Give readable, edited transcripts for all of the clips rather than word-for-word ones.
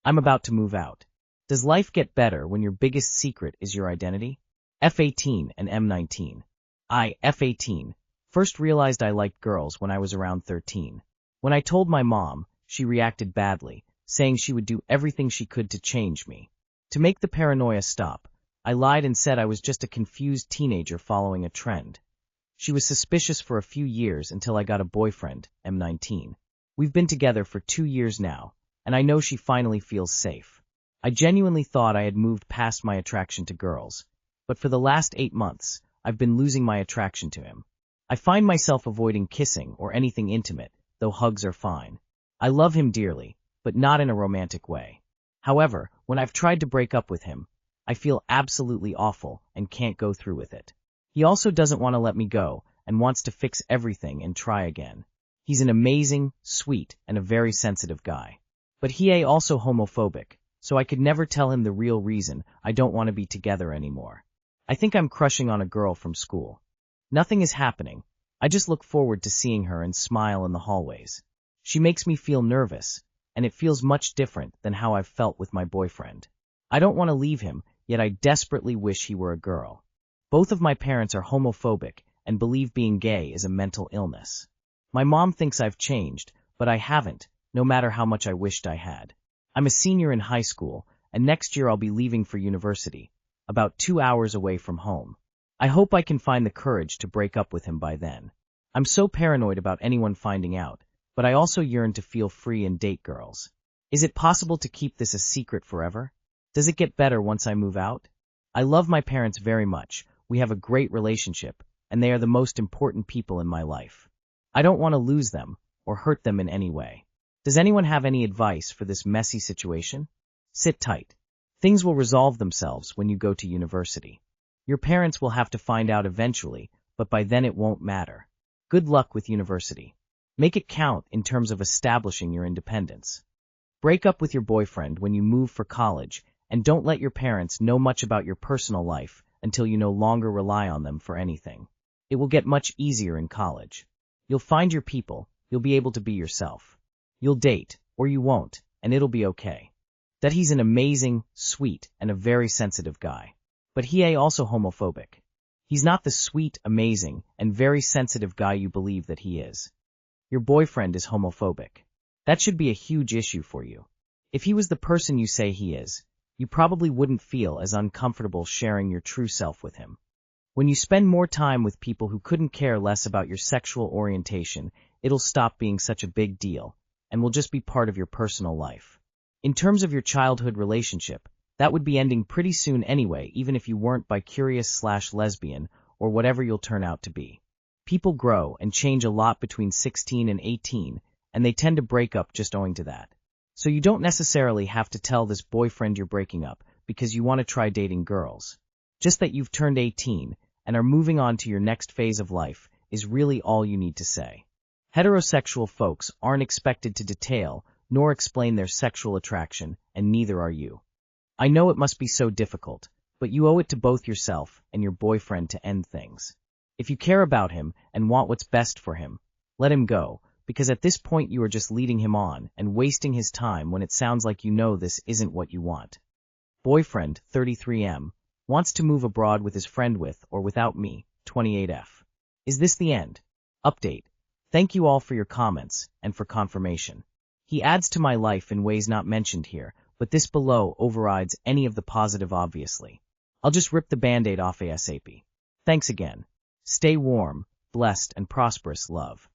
I'm about to move out. Does life get better when your biggest secret is your identity? F18 and M19. F18, first realized I liked girls when I was around 13. When I told my mom, she reacted badly, saying she would do everything she could to change me. To make the paranoia stop, I lied and said I was just a confused teenager following a trend. She was suspicious for a few years until I got a boyfriend, M19. We've been together for 2 years now, and I know she finally feels safe. I genuinely thought I had moved past my attraction to girls, but for the last 8 months, I've been losing my attraction to him. I find myself avoiding kissing or anything intimate, though hugs are fine. I love him dearly, but not in a romantic way. However, when I've tried to break up with him, I feel absolutely awful and can't go through with it. He also doesn't want to let me go and wants to fix everything and try again. He's an amazing, sweet, and a very sensitive guy. But he also homophobic, so I could never tell him the real reason I don't want to be together anymore. I think I'm crushing on a girl from school. Nothing is happening. I just look forward to seeing her and smile in the hallways. She makes me feel nervous, and it feels much different than how I've felt with my boyfriend. I don't want to leave him, yet I desperately wish he were a girl. Both of my parents are homophobic and believe being gay is a mental illness. My mom thinks I've changed, but I haven't, no matter how much I wished I had. I'm a senior in high school, and next year I'll be leaving for university, about 2 hours away from home. I hope I can find the courage to break up with him by then. I'm so paranoid about anyone finding out, but I also yearn to feel free and date girls. Is it possible to keep this a secret forever? Does it get better once I move out? I love my parents very much. We have a great relationship, and they are the most important people in my life. I don't want to lose them or hurt them in any way. Does anyone have any advice for this messy situation? Sit tight. Things will resolve themselves when you go to university. Your parents will have to find out eventually, but by then it won't matter. Good luck with university. Make it count in terms of establishing your independence. Break up with your boyfriend when you move for college, and don't let your parents know much about your personal life until you no longer rely on them for anything. It will get much easier in college. You'll find your people, you'll be able to be yourself. You'll date, or you won't, and it'll be okay. That he's an amazing, sweet, and a very sensitive guy. But he also homophobic. He's not the sweet, amazing, and very sensitive guy you believe that he is. Your boyfriend is homophobic. That should be a huge issue for you. If he was the person you say he is, you probably wouldn't feel as uncomfortable sharing your true self with him. When you spend more time with people who couldn't care less about your sexual orientation, it'll stop being such a big deal, and will just be part of your personal life. In terms of your childhood relationship, that would be ending pretty soon anyway, even if you weren't bi-curious/lesbian or whatever you'll turn out to be. People grow and change a lot between 16 and 18, and they tend to break up just owing to that. So you don't necessarily have to tell this boyfriend you're breaking up because you want to try dating girls. Just that you've turned 18 and are moving on to your next phase of life is really all you need to say. Heterosexual folks aren't expected to detail nor explain their sexual attraction, and neither are you. I know it must be so difficult, but you owe it to both yourself and your boyfriend to end things. If you care about him and want what's best for him, let him go, because at this point you are just leading him on and wasting his time when it sounds like you know this isn't what you want. Boyfriend, 33M, wants to move abroad with his friend with or without me, 28F. Is this the end? Update. Thank you all for your comments and for confirmation. He adds to my life in ways not mentioned here, but this below overrides any of the positive obviously. I'll just rip the band-aid off ASAP. Thanks again. Stay warm, blessed, and prosperous, love.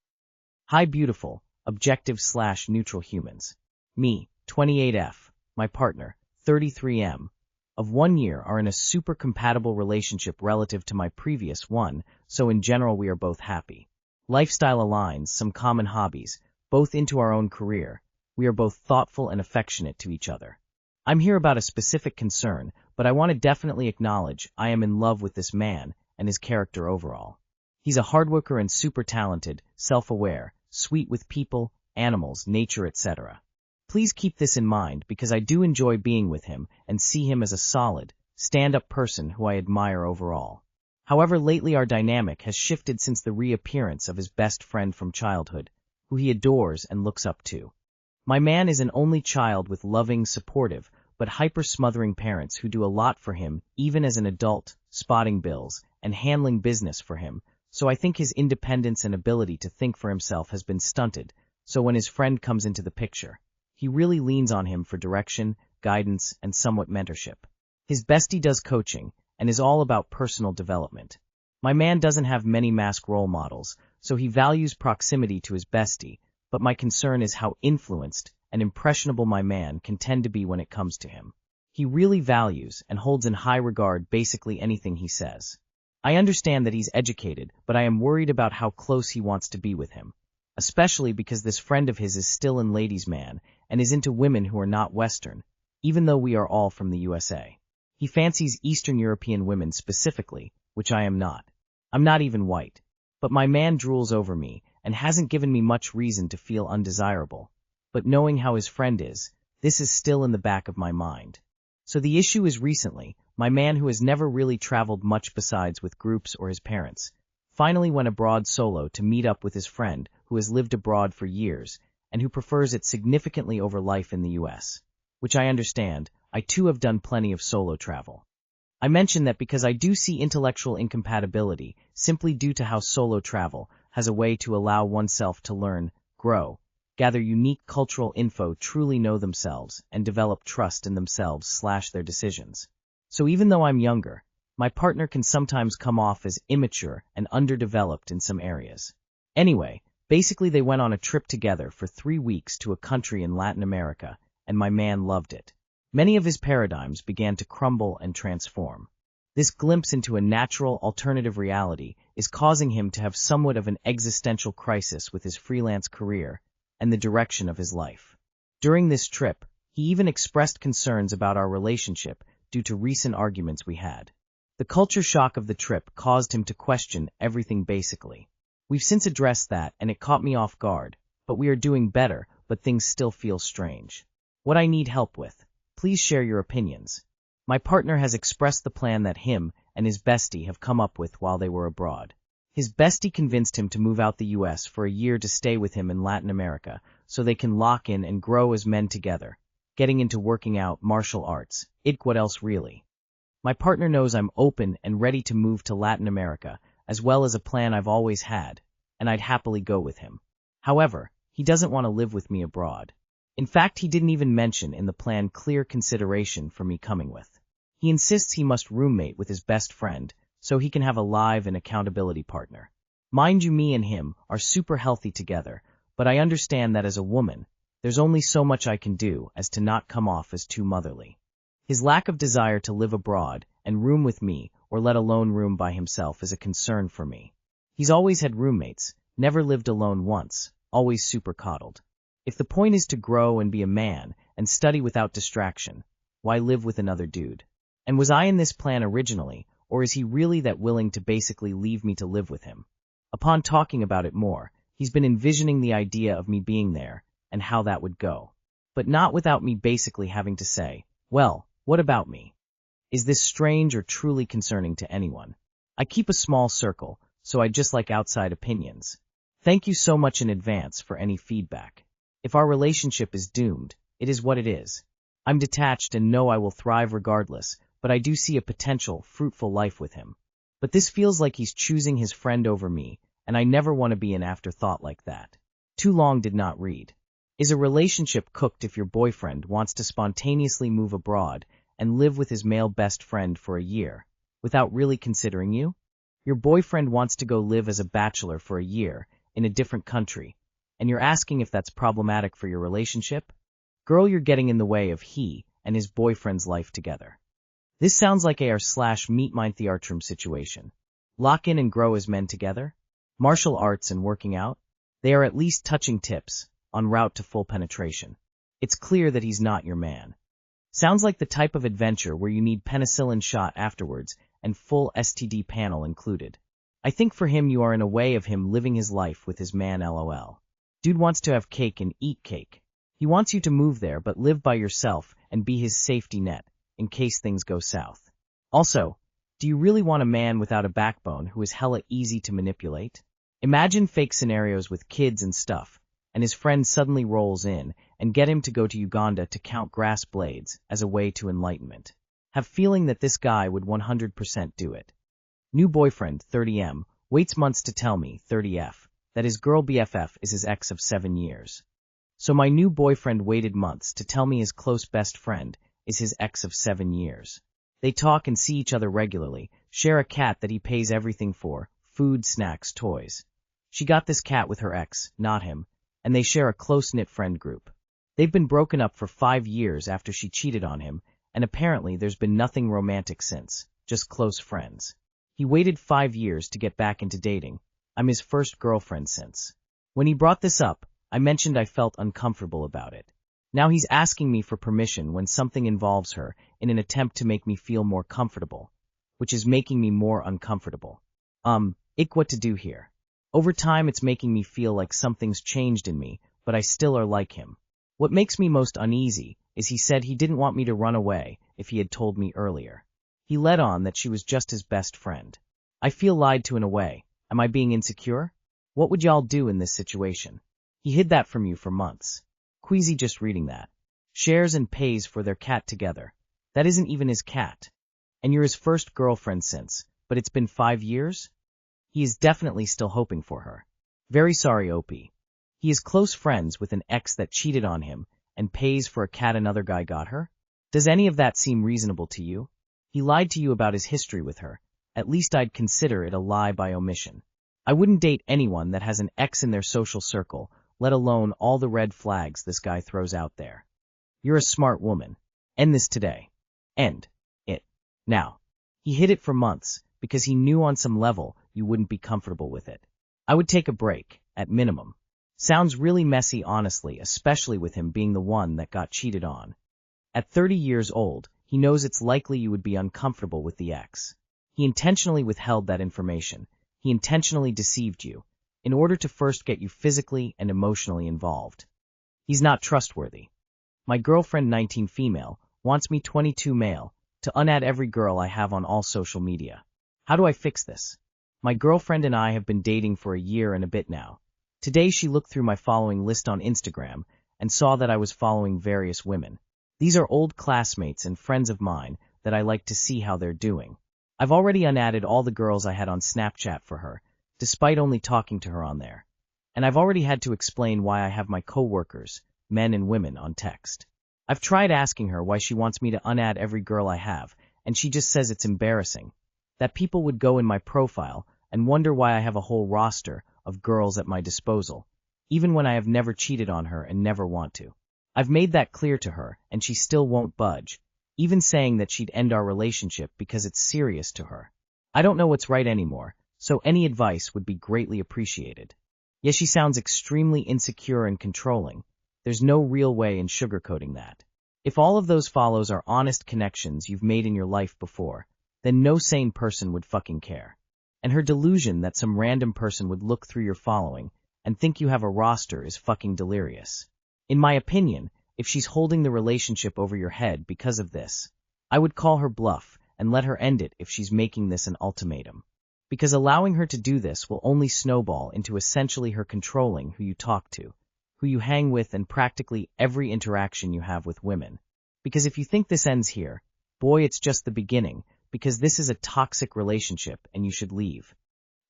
Hi beautiful, objective/neutral humans. Me, 28F, my partner, 33M, of 1 year are in a super compatible relationship relative to my previous one, so in general we are both happy. Lifestyle aligns, some common hobbies, both into our own career. We are both thoughtful and affectionate to each other. I'm here about a specific concern, but I want to definitely acknowledge I am in love with this man and his character overall. He's a hard worker and super talented, self-aware, sweet with people, animals, nature, etc. Please keep this in mind because I do enjoy being with him and see him as a solid, stand-up person who I admire overall. However, lately our dynamic has shifted since the reappearance of his best friend from childhood, who he adores and looks up to. My man is an only child with loving, supportive, but hyper-smothering parents who do a lot for him even as an adult, spotting bills, and handling business for him, so I think his independence and ability to think for himself has been stunted, so when his friend comes into the picture, he really leans on him for direction, guidance, and somewhat mentorship. His bestie does coaching, and is all about personal development. My man doesn't have many mask role models, so he values proximity to his bestie, but my concern is how influenced and impressionable my man can tend to be when it comes to him. He really values and holds in high regard basically anything he says. I understand that he's educated, but I am worried about how close he wants to be with him, especially because this friend of his is still an ladies' man and is into women who are not Western, even though we are all from the USA. He fancies Eastern European women specifically, which I am not. I'm not even white. But my man drools over me and hasn't given me much reason to feel undesirable. But knowing how his friend is, this is still in the back of my mind. So the issue is recently, my man who has never really traveled much besides with groups or his parents, finally went abroad solo to meet up with his friend who has lived abroad for years and who prefers it significantly over life in the US. Which I understand, I too have done plenty of solo travel. I mention that because I do see intellectual incompatibility simply due to how solo travel has a way to allow oneself to learn, grow, gather unique cultural info, truly know themselves, and develop trust in themselves/their decisions. So even though I'm younger, my partner can sometimes come off as immature and underdeveloped in some areas. Anyway, basically they went on a trip together for 3 weeks to a country in Latin America, and my man loved it. Many of his paradigms began to crumble and transform. This glimpse into a natural, alternative reality is causing him to have somewhat of an existential crisis with his freelance career and the direction of his life. During this trip, he even expressed concerns about our relationship due to recent arguments we had. The culture shock of the trip caused him to question everything basically. We've since addressed that and it caught me off guard, but we are doing better, but things still feel strange. What I need help with. Please share your opinions. My partner has expressed the plan that him and his bestie have come up with while they were abroad. His bestie convinced him to move out the US for a year to stay with him in Latin America so they can lock in and grow as men together, getting into working out, martial arts, what else really. My partner knows I'm open and ready to move to Latin America, as well as a plan I've always had, and I'd happily go with him. However, he doesn't want to live with me abroad. In fact, he didn't even mention in the plan clear consideration for me coming with. He insists he must roommate with his best friend so he can have a live and accountability partner. Mind you, me and him are super healthy together, but I understand that as a woman, there's only so much I can do as to not come off as too motherly. His lack of desire to live abroad and room with me or let alone room by himself is a concern for me. He's always had roommates, never lived alone once, always super coddled. If the point is to grow and be a man and study without distraction, why live with another dude? And was I in this plan originally, or is he really that willing to basically leave me to live with him? Upon talking about it more, he's been envisioning the idea of me being there and how that would go. But not without me basically having to say, well, what about me? Is this strange or truly concerning to anyone? I keep a small circle, so I just like outside opinions. Thank you so much in advance for any feedback. If our relationship is doomed, it is what it is. I'm detached and know I will thrive regardless, but I do see a potential, fruitful life with him. But this feels like he's choosing his friend over me, and I never want to be an afterthought like that. Too long did not read. Is a relationship cooked if your boyfriend wants to spontaneously move abroad and live with his male best friend for a year, without really considering you? Your boyfriend wants to go live as a bachelor for a year, in a different country, and you're asking if that's problematic for your relationship? Girl, you're getting in the way of he and his boyfriend's life together. This sounds like AR/meet mine theatrum situation. Lock in and grow as men together? Martial arts and working out? They are at least touching tips, en route to full penetration. It's clear that he's not your man. Sounds like the type of adventure where you need penicillin shot afterwards and full STD panel included. I think for him you are in a way of him living his life with his man LOL. Dude wants to have cake and eat cake. He wants you to move there but live by yourself and be his safety net, in case things go south. Also, do you really want a man without a backbone who is hella easy to manipulate? Imagine fake scenarios with kids and stuff, and his friend suddenly rolls in and get him to go to Uganda to count grass blades as a way to enlightenment. Have feeling that this guy would 100% do it. New boyfriend, 30M, waits months to tell me, 30F, that his girl BFF is his ex of 7 years. So my new boyfriend waited months to tell me his close best friend is his ex of 7 years. They talk and see each other regularly, share a cat that he pays everything for, food, snacks, toys. She got this cat with her ex, not him, and they share a close-knit friend group. They've been broken up for 5 years after she cheated on him, and apparently there's been nothing romantic since, just close friends. He waited 5 years to get back into dating. I'm his first girlfriend since. When he brought this up, I mentioned I felt uncomfortable about it. Now he's asking me for permission when something involves her in an attempt to make me feel more comfortable, which is making me more uncomfortable. What to do here? Over time it's making me feel like something's changed in me, but I still are like him. What makes me most uneasy is he said he didn't want me to run away if he had told me earlier. He led on that she was just his best friend. I feel lied to in a way. Am I being insecure? What would y'all do in this situation? He hid that from you for months. Queasy just reading that. Shares and pays for their cat together. That isn't even his cat. And you're his first girlfriend since, but it's been 5 years? He is definitely still hoping for her. Very sorry, OP. He is close friends with an ex that cheated on him and pays for a cat another guy got her? Does any of that seem reasonable to you? He lied to you about his history with her. At least I'd consider it a lie by omission. I wouldn't date anyone that has an ex in their social circle, let alone all the red flags this guy throws out there. You're a smart woman. End this today. End it. Now. He hid it for months because he knew on some level you wouldn't be comfortable with it. I would take a break, at minimum. Sounds really messy, honestly, especially with him being the one that got cheated on. At 30 years old, he knows it's likely you would be uncomfortable with the ex. He intentionally withheld that information. He intentionally deceived you, in order to first get you physically and emotionally involved. He's not trustworthy. My girlfriend, 19 female, wants me 22 male, to unadd every girl I have on all social media. How do I fix this? My girlfriend and I have been dating for a year and a bit now. Today she looked through my following list on Instagram and saw that I was following various women. These are old classmates and friends of mine that I like to see how they're doing. I've already unadded all the girls I had on Snapchat for her, despite only talking to her on there. And I've already had to explain why I have my co-workers, men and women, on text. I've tried asking her why she wants me to unadd every girl I have, and she just says it's embarrassing. That people would go in my profile and wonder why I have a whole roster of girls at my disposal, even when I have never cheated on her and never want to. I've made that clear to her, and she still won't budge, even saying that she'd end our relationship because it's serious to her. I don't know what's right anymore, so any advice would be greatly appreciated. Yes, she sounds extremely insecure and controlling. There's no real way in sugarcoating that. If all of those follows are honest connections you've made in your life before, then no sane person would fucking care. And her delusion that some random person would look through your following and think you have a roster is fucking delirious. In my opinion, if she's holding the relationship over your head because of this, I would call her bluff and let her end it if she's making this an ultimatum. Because allowing her to do this will only snowball into essentially her controlling who you talk to, who you hang with, and practically every interaction you have with women. Because if you think this ends here, boy, it's just the beginning, because this is a toxic relationship and you should leave.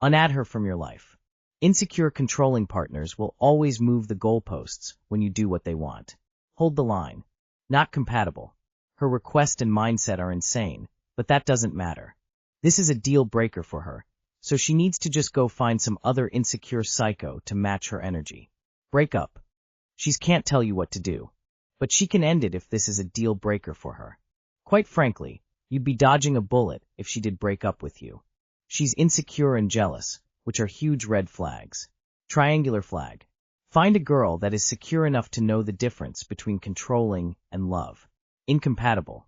Unadd her from your life. Insecure, controlling partners will always move the goalposts when you do what they want. Hold the line. Not compatible. Her request and mindset are insane, but that doesn't matter. This is a deal breaker for her, so she needs to just go find some other insecure psycho to match her energy. Break up. She can't tell you what to do, but she can end it if this is a deal breaker for her. Quite frankly, you'd be dodging a bullet if she did break up with you. She's insecure and jealous, which are huge red flags. Triangular flag. Find a girl that is secure enough to know the difference between controlling and love. Incompatible.